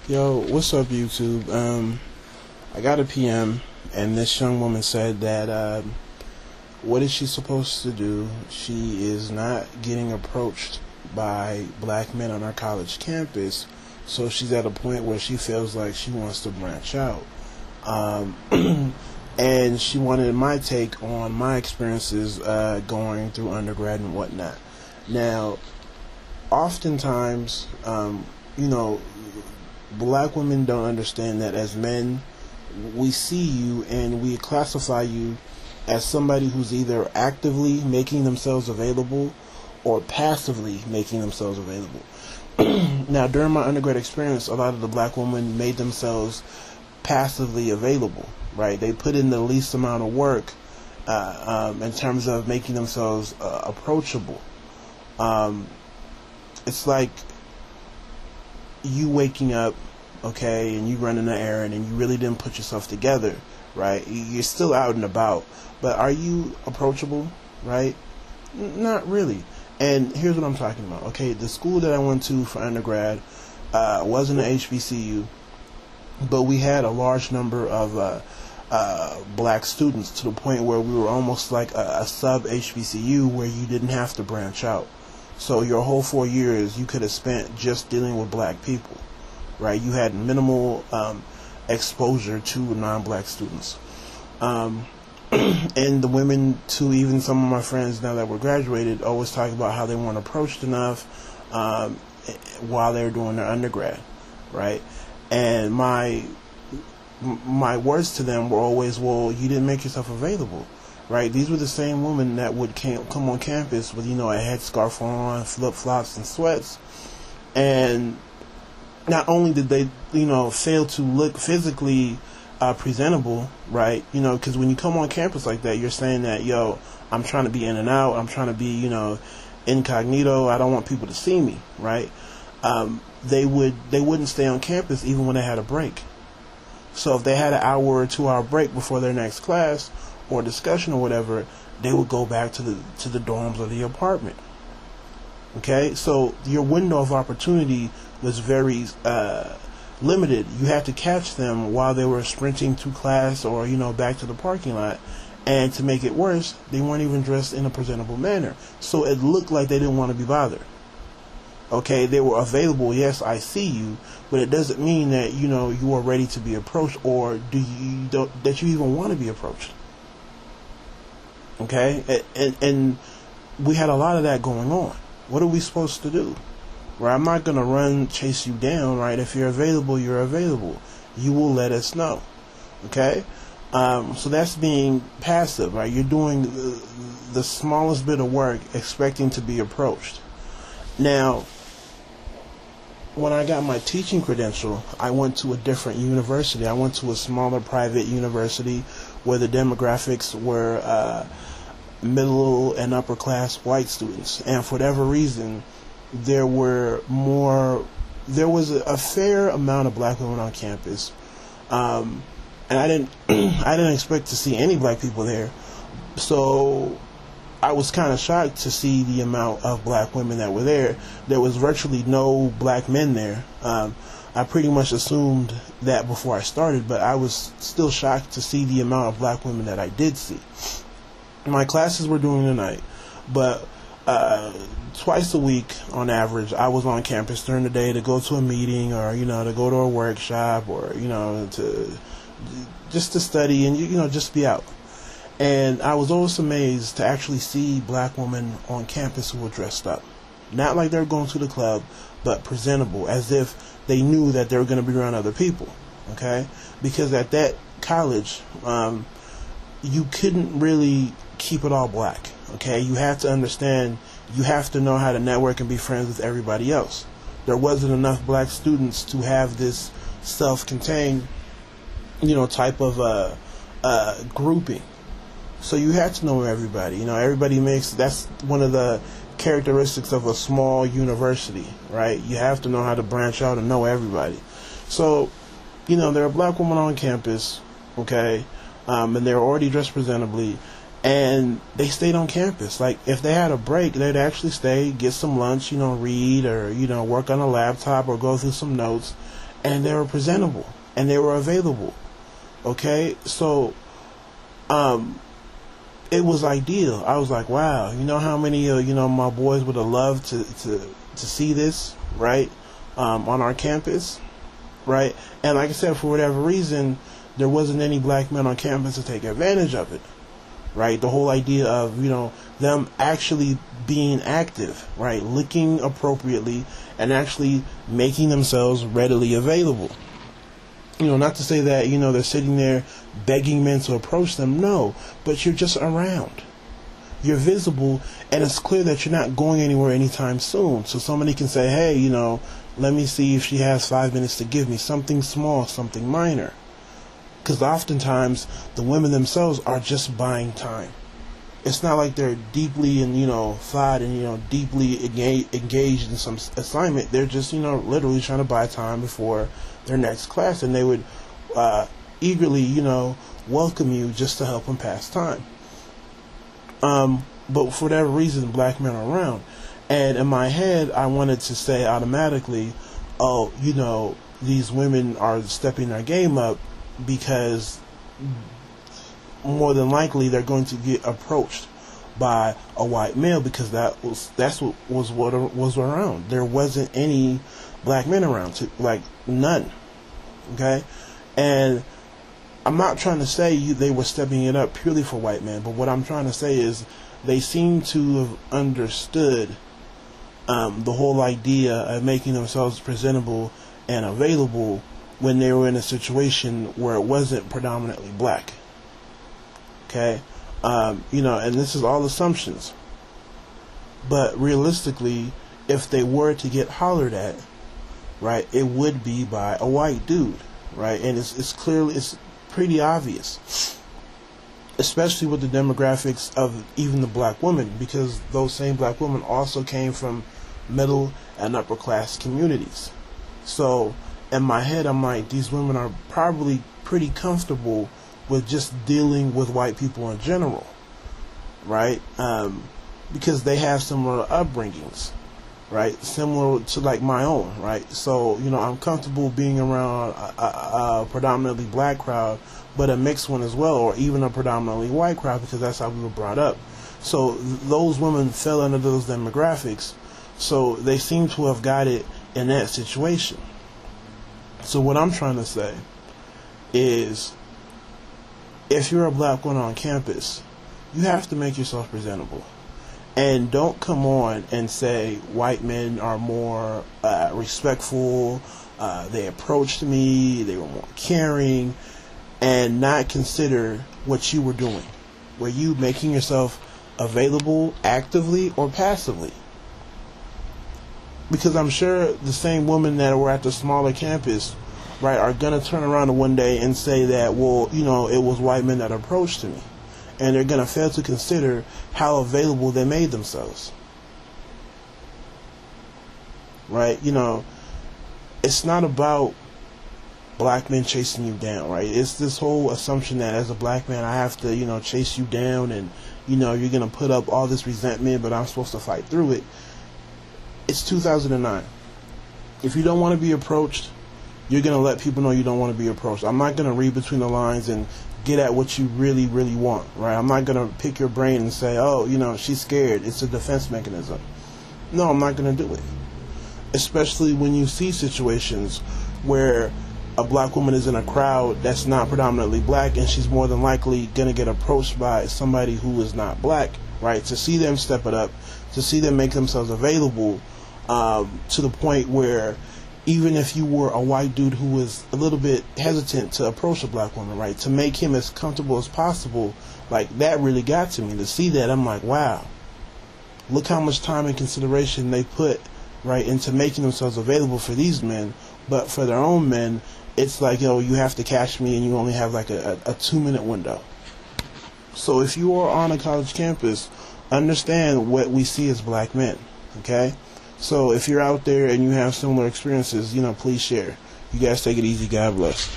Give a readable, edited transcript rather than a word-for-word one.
Yo, what's up, YouTube? I got a PM, and this young woman said that what is she supposed to do? She is not getting approached by black men on our college campus, so she's at a point where she feels like she wants to branch out. Um, and she wanted my take on my experiences going through undergrad and whatnot. Now, oftentimes, you know, black women don't understand that as men, we see you and we classify you as somebody who's either actively making themselves available or passively making themselves available. Now, during my undergrad experience, a lot of the black women made themselves passively available, right? They put in the least amount of work in terms of making themselves approachable. It's like you waking up, okay, and you running an errand and you really didn't put yourself together, right? You're still out and about, but are you approachable, right? Not really. And here's what I'm talking about, okay? The school that I went to for undergrad wasn't an HBCU, but we had a large number of black students to the point where we were almost like a sub HBCU where you didn't have to branch out. So your whole 4 years you could have spent just dealing with black people, right? You had minimal exposure to non-black students. And the women, too, even some of my friends now that were graduated, always talk about how they weren't approached enough while they were doing their undergrad, right? And my words to them were always, well, you didn't make yourself available. Right, these were the same women that would come on campus with, a headscarf on, flip-flops, and sweats. And not only did they, fail to look physically presentable, right? Because when you come on campus like that, you're saying that, yo, I'm trying to be in and out. I'm trying to be, incognito. I don't want people to see me, right? They wouldn't stay on campus even when they had a break. So if they had an hour or 2 hour break before their next class or discussion or whatever, they would go back to the dorms or the apartment. Okay, so your window of opportunity was very limited. You had to catch them while they were sprinting to class or back to the parking lot. And to make it worse, they weren't even dressed in a presentable manner, so it looked like they didn't want to be bothered. Okay, they were available. Yes, I see you, but it doesn't mean that you are ready to be approached, or that you even want to be approached. Okay, and we had a lot of that going on. What are we supposed to do? Right, I'm not gonna chase you down. Right, if you're available, you're available. You will let us know. Okay, so that's being passive. Right, you're doing the smallest bit of work, expecting to be approached. Now, when I got my teaching credential, I went to a different university. I went to a smaller private university where the demographics were middle and upper class white students, and for whatever reason there was a fair amount of black women on campus, and I didn't expect to see any black people there, so I was kind of shocked to see the amount of black women that were there. There was virtually no black men there. I pretty much assumed that before I started, but I was still shocked to see the amount of black women that I did see. My classes were during the night, but twice a week on average I was on campus during the day to go to a meeting, or to go to a workshop, or to study and just be out. And I was always amazed to actually see black women on campus who were dressed up, not like they were going to the club, but presentable, as if they knew that they were going to be around other people. Okay, because at that college, you couldn't really keep it all black. Okay, you have to understand, you have to know how to network and be friends with everybody else. There wasn't enough black students to have this self-contained, type of grouping. So you had to know everybody. Everybody that's one of the characteristics of a small university, right? You have to know how to branch out and know everybody. So, there are black women on campus, okay, and they're already dressed presentably, and they stayed on campus. Like, if they had a break, they'd actually stay, get some lunch, read, or, work on a laptop or go through some notes, and they were presentable, and they were available. Okay, so it was ideal. I was like, wow, you know how many my boys would have loved to see this, right, on our campus, right? And like I said, for whatever reason, there wasn't any black men on campus to take advantage of it, right? The whole idea of them actually being active, right, looking appropriately, and actually making themselves readily available. Not to say that, they're sitting there begging men to approach them. No, but you're just around. You're visible, and it's clear that you're not going anywhere anytime soon. So somebody can say, hey, let me see if she has 5 minutes to give me something small, something minor. Because oftentimes, the women themselves are just buying time. It's not like they're deeply thought and, deeply engaged in some assignment. They're just, literally trying to buy time before their next class, and they would eagerly, welcome you just to help them pass time. But for whatever reason, black men are around. And in my head, I wanted to say automatically, oh, these women are stepping their game up because more than likely they're going to get approached by a white male, because that's what was around. There wasn't any black men around, like none. Okay, and I'm not trying to say they were stepping it up purely for white men, but what I'm trying to say is they seem to have understood the whole idea of making themselves presentable and available when they were in a situation where it wasn't predominantly black. Okay, and this is all assumptions, but realistically, if they were to get hollered at, right, it would be by a white dude, right? And it's pretty obvious, especially with the demographics of even the black women, because those same black women also came from middle and upper class communities. So in my head, I'm like, these women are probably pretty comfortable with just dealing with white people in general, right? Because they have similar upbringings, right? Similar to like my own, right? So, I'm comfortable being around a predominantly black crowd, but a mixed one as well, or even a predominantly white crowd, because that's how we were brought up. So those women fell under those demographics, so they seem to have got it in that situation. So what I'm trying to say is, if you're a black woman on campus, you have to make yourself presentable. And don't come on and say white men are more respectful, they approached me, they were more caring, and not consider what you were doing. Were you making yourself available actively or passively? Because I'm sure the same women that were at the smaller campus, right, are going to turn around one day and say that, well, it was white men that approached me. And they're going to fail to consider how available they made themselves. Right? It's not about black men chasing you down, right? It's this whole assumption that as a black man, I have to, chase you down, and, you're going to put up all this resentment, but I'm supposed to fight through it. It's 2009. If you don't want to be approached, you're going to let people know you don't want to be approached. I'm not going to read between the lines and get at what you really, really want, right? I'm not going to pick your brain and say, oh, she's scared, it's a defense mechanism. No, I'm not going to do it. Especially when you see situations where a black woman is in a crowd that's not predominantly black, and she's more than likely going to get approached by somebody who is not black, right? To see them step it up, to see them make themselves available to the point where even if you were a white dude who was a little bit hesitant to approach a black woman, right, to make him as comfortable as possible, like, that really got to me. To see that, I'm like, wow, look how much time and consideration they put, right, into making themselves available for these men. But for their own men, it's like, you have to catch me, and you only have like a 2-minute window. So if you are on a college campus, understand what we see as black men, okay? So if you're out there and you have similar experiences, please share. You guys take it easy. God bless.